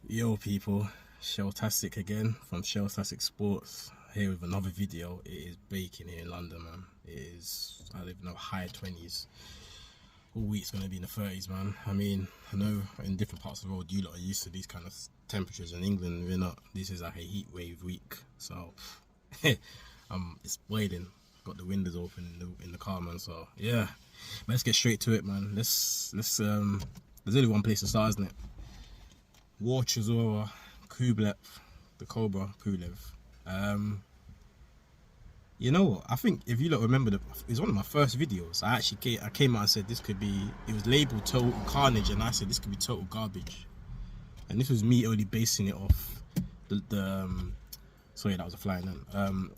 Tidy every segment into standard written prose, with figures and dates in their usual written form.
Yo people, Shelltastic again from Shelltastic Sports here with another video. It is baking here in London, man. It is, I don't even know, high 20s. All week's gonna be in the 30s, man. I mean, I know in different parts of the world you lot are used to these kind of temperatures. In England we're not. This is like a heat wave week, so it's boiling. Got the windows open in the car, man. So yeah, but let's get straight to it, man. Let's there's only one place to start, isn't it? War Chisora, Kubrat, the Cobra, Pulev. You know what? I think if you lot remember, it was one of my first videos. I came out and said this could be. It was labeled Total Carnage, and I said this could be total garbage. And this was me only basing it off sorry, that was a flying then.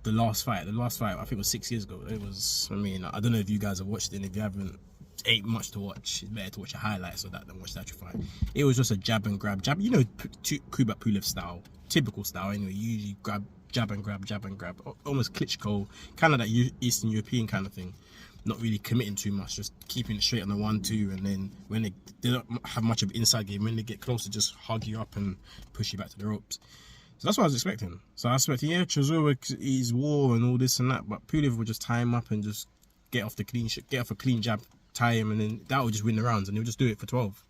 The last fight. I think it was 6 years ago. It was. I mean, I don't know if you guys have watched it. And if you haven't, ain't much to watch. It's better to watch the highlights of that than watch the actual fight. It was just a jab and grab, you know, Kubrat Pulev style, typical style anyway. You usually grab, jab and grab, almost Klitschko, kind of that Eastern European kind of thing. Not really committing too much, just keeping it straight on the 1-2, and then when they don't have much of an inside game, when they get closer, just hug you up and push you back to the ropes. So that's what I was expecting. So I was expecting, yeah, Chisora is war and all this and that, but Pulev would just tie him up and just get off a clean jab, tie him, and then that would just win the rounds, and he'll just do it for 12.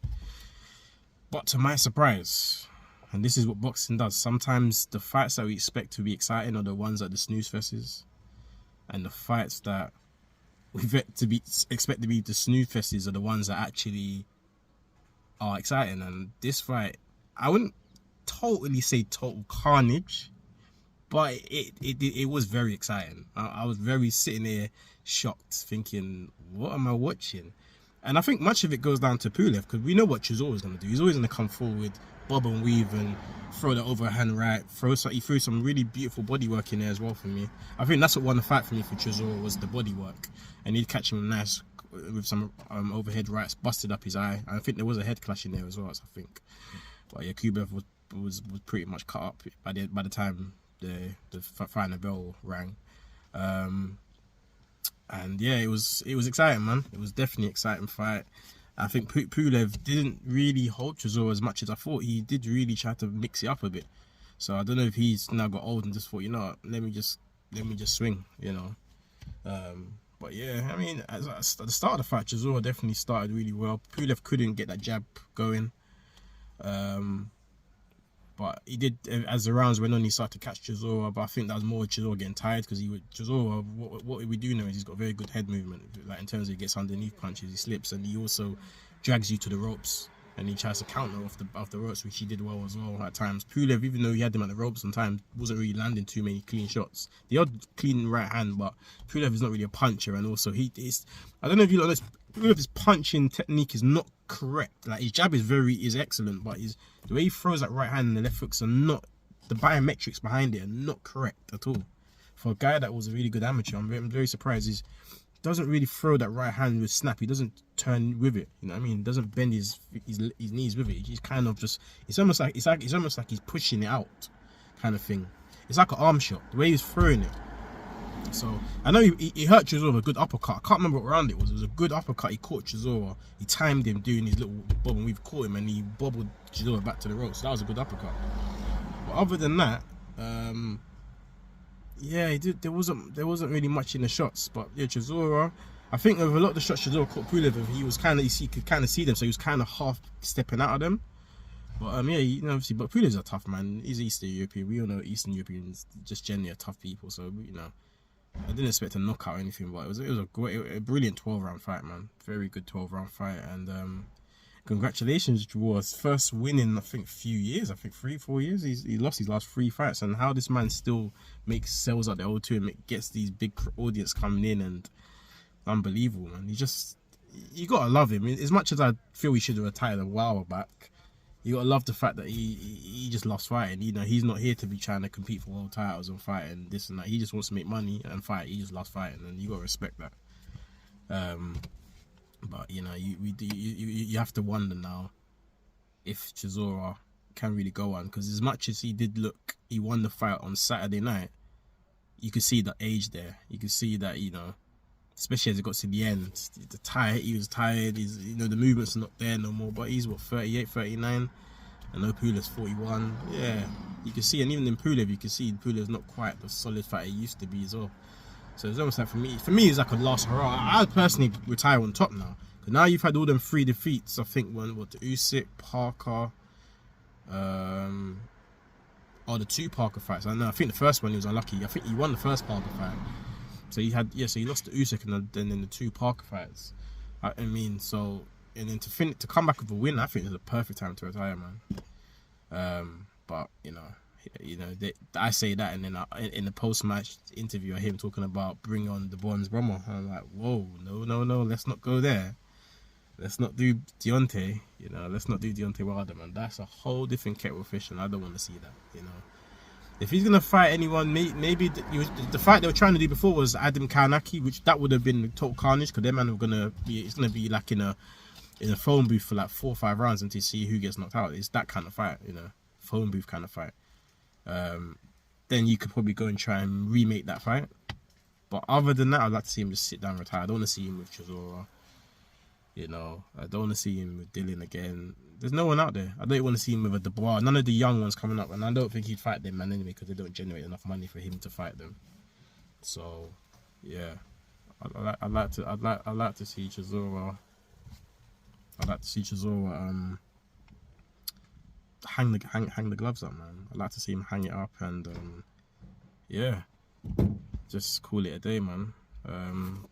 But to my surprise, and this is what boxing does, sometimes the fights that we expect to be exciting are the ones at the snooze fests, and the fights that we expect to be the snooze fests are the ones that actually are exciting. And this fight, I wouldn't totally say total carnage, but it was very exciting. I was very sitting there shocked, thinking, what am I watching? And I think much of it goes down to Pulev, because we know what Chisora is going to do. He's always going to come forward, bob and weave, and throw the overhand right. He threw some really beautiful body work in there as well for me. I think that's what won the fight for me for Chisora, was the body work. And he'd catch him nice with some overhead rights, busted up his eye. I think there was a head clash in there as well, I think. But yeah, Kubrat was pretty much cut up by the time the final bell rang. And yeah, it was exciting, man. It was definitely an exciting fight. I think Pulev didn't really hold Chisora as much as I thought. He did really try to mix it up a bit. So I don't know if he's now got old and just thought, you know what, let me just swing, you know. But yeah, I mean, at the start of the fight, Chisora definitely started really well. Pulev couldn't get that jab going. But he did, as the rounds went on, he started to catch Chisora. But I think that was more Chisora getting tired, because Chisora, what we do know is he's got very good head movement. Like in terms of he gets underneath punches, he slips, and he also drags you to the ropes, and he tries to counter off the ropes, which he did well as well at times. Pulev, even though he had him at the ropes sometimes, wasn't really landing too many clean shots. The odd clean right hand, but Pulev is not really a puncher, and also I don't know if you noticed, Pulev's punching technique is not correct. Like his jab is excellent, but the way he throws that right hand and the left hooks are not, the biometrics behind it are not correct at all. For a guy that was a really good amateur, I'm very surprised. He doesn't really throw that right hand with snap. He doesn't turn with it. You know what I mean? He doesn't bend his knees with it. He's kind of just, it's almost like he's pushing it out, kind of thing. It's like an arm shot. The way he's throwing it. So I know he hurt Chisora with a good uppercut. I can't remember what round it was. It was a good uppercut. He caught Chisora. He timed him doing his little bob and we've caught him, and he bobbled Chisora back to the ropes. So that was a good uppercut. But other than that, yeah, there wasn't really much in the shots. But yeah, Chisora, I think of a lot of the shots Chisora caught Pulev, he could kind of see them, so he was kind of half stepping out of them. But yeah, you know, obviously, but Pulev's a tough man. He's Eastern European. We all know Eastern Europeans just generally are tough people. So you know, I didn't expect a knockout or anything, but it was a brilliant 12-round fight, man. Very good 12-round fight, and congratulations, Draws. First win in I think a few years. I think 3-4 years. He lost his last 3 fights, and how this man still makes sales at the O2 and gets these big audience coming in, and unbelievable, man. You gotta love him. As much as I feel he should have retired a while back, you gotta love the fact that he just loves fighting. You know, he's not here to be trying to compete for world titles and fight and this and that. He just wants to make money and fight. He just loves fighting, and you gotta respect that. But you know, you have to wonder now if Chisora can really go on, because as much as he won the fight on Saturday night, you could see the age there. You could see that, you know, especially as it got to the end, he was tired. The movements are not there no more. But he's what, 38, 39. I know Pulev's 41. Yeah, you can see, and even in Pulev, you can see Pulev's not quite the solid fighter he used to be as well. So it's almost like, for me, it's like a last hurrah. I'd personally retire on top now. Because now you've had all them 3 defeats. I think the Usyk, Parker, the 2 Parker fights. I know. I think the first one he was unlucky. I think he won the first Parker fight. So he lost to Usyk and then in the 2 Parker fights. I mean, so, and then to come back with a win, I think it's a perfect time to retire, man. But I say that, and then in the post-match interview, I hear him talking about bring on the Bonds Brahma. I'm like, whoa, no, let's not go there. Let's not do Deontay, let's not do Deontay Wilder, man. That's a whole different kettle of fish, and I don't want to see that, If he's gonna fight anyone, maybe the fight they were trying to do before was Adam Karnacki, which that would have been total carnage, because their man it's gonna be like in a phone booth for like 4 or 5 rounds until you see who gets knocked out. It's that kind of fight, phone booth kind of fight. Then you could probably go and try and remake that fight. But other than that, I'd like to see him just sit down and retire. I don't want to see him with Chisora. I don't want to see him with Dylan again. There's no one out there. I don't want to see him with a Dubois. None of the young ones coming up, and I don't think he'd fight them, man, anyway, because they don't generate enough money for him to fight them. So, yeah, I'd like to see Chisora. I'd like to see Chisora hang the gloves up, man. I'd like to see him hang it up and yeah, just call it a day, man.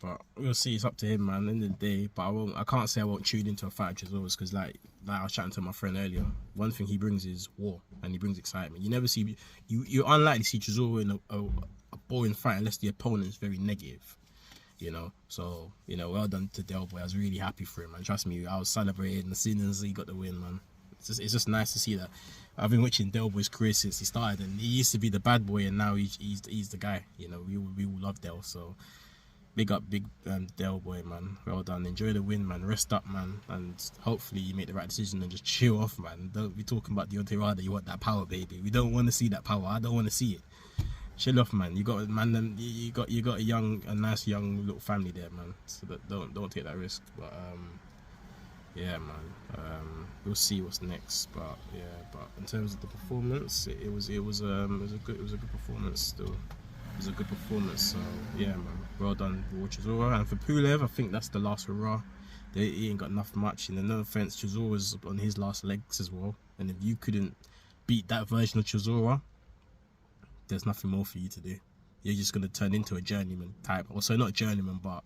But we'll see. It's up to him, man. At the end of the day, but I can't say I won't tune into a fight of Chisora's, because like I was chatting to my friend earlier. One thing he brings is war, and he brings excitement. You never see you're unlikely to see Chisora in a boring fight unless the opponent is very negative. So well done to Del Boy. I was really happy for him, man. Trust me, I was celebrating as soon as he got the win, man. It's just nice to see that. I've been watching Del Boy's career since he started, and he used to be the bad boy, and now he's the guy. We all love Del, so big up, Del Boy, man. Well done. Enjoy the win, man. Rest up, man, and hopefully you make the right decision and just chill off, man. Don't be talking about Deontay Wilder. You want that power, baby. We don't want to see that power. I don't want to see it. Chill off, man. You got a nice young little family there, man. So don't take that risk. But yeah, man. We'll see what's next. But yeah, but in terms of the performance, it was a good performance still. It was a good performance. So yeah, man. Well done, Chisora. And for Pulev, I think that's the last hurrah. He ain't got enough much. No offense, Chisora's on his last legs as well. And if you couldn't beat that version of Chisora, there's nothing more for you to do. You're just going to turn into a journeyman type. Also, not journeyman, but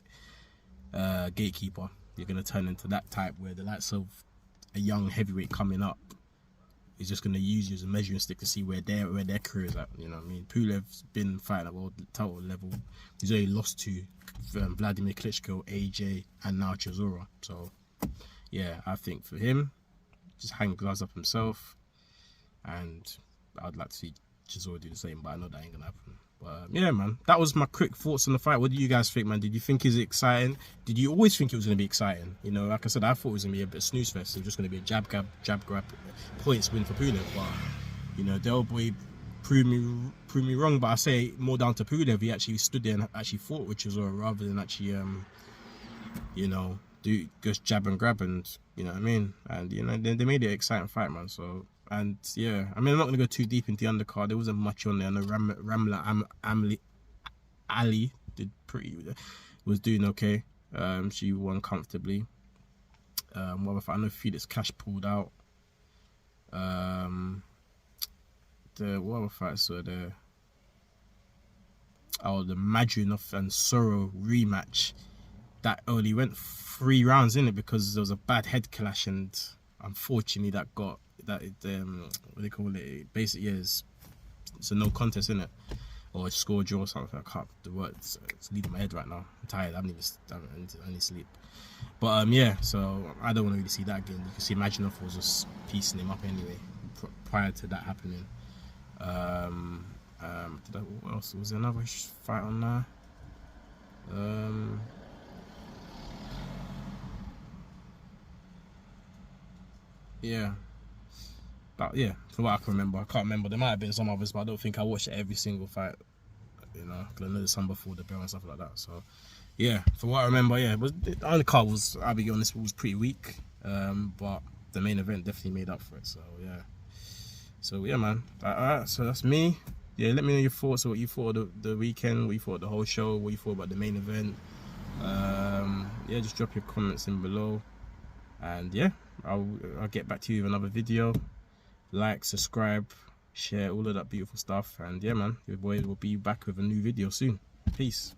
gatekeeper. You're going to turn into that type where the likes of a young heavyweight coming up is just going to use you as a measuring stick to see where their career is at. You know what I mean? Pulev's been fighting at world title level. He's only lost to Vladimir Klitschko, AJ, and now Chisora. So, yeah, I think for him, just hang gloves up himself. And I'd like to see Chisora do the same, but I know that ain't gonna happen. But yeah, man, that was my quick thoughts on the fight. What do you guys think, man? Did you think it's exciting? Did you always think it was gonna be exciting? Like I said, I thought it was gonna be a bit of snooze fest. It was just gonna be a jab grab points win for Pulev. But Del Boy proved me wrong. But I say more down to Pulev. He actually stood there and actually fought with Chisora rather than actually do just jab and grab, and you know what I mean. And they made it an exciting fight, man. So. And yeah, I mean, I'm not going to go too deep into the undercard. There wasn't much on there. I know Ramla Ali was doing okay. She won comfortably. I know Felix Cash pulled out. What other fights were there? Oh, the Madrinov and Soro rematch. That only went 3 rounds in it because there was a bad head clash, and unfortunately that got. That what they call it? Basically, it's a no contest, isn't it? Or a score draw or something. I can't. The words it's leaving my head right now. I'm tired. I need sleep. But yeah. So I don't want to really see that again. You can see Madrinov was just piecing him up anyway prior to that happening. What else? Was there another fight on there? Yeah. But yeah, from what I can remember, I can't remember. There might have been some others, but I don't think I watched every single fight. Because I know there's some before the bell and stuff like that. So yeah, from what I remember, yeah, the undercard was, I'll be honest, was pretty weak. But the main event definitely made up for it. So yeah. So yeah, man. Alright, so that's me. Yeah, let me know your thoughts, what you thought of the weekend, what you thought of the whole show, what you thought about the main event. Yeah, just drop your comments in below, and yeah, I'll get back to you with another video. Like, subscribe, share, all of that beautiful stuff, and yeah, man, your boy will be back with a new video soon. Peace.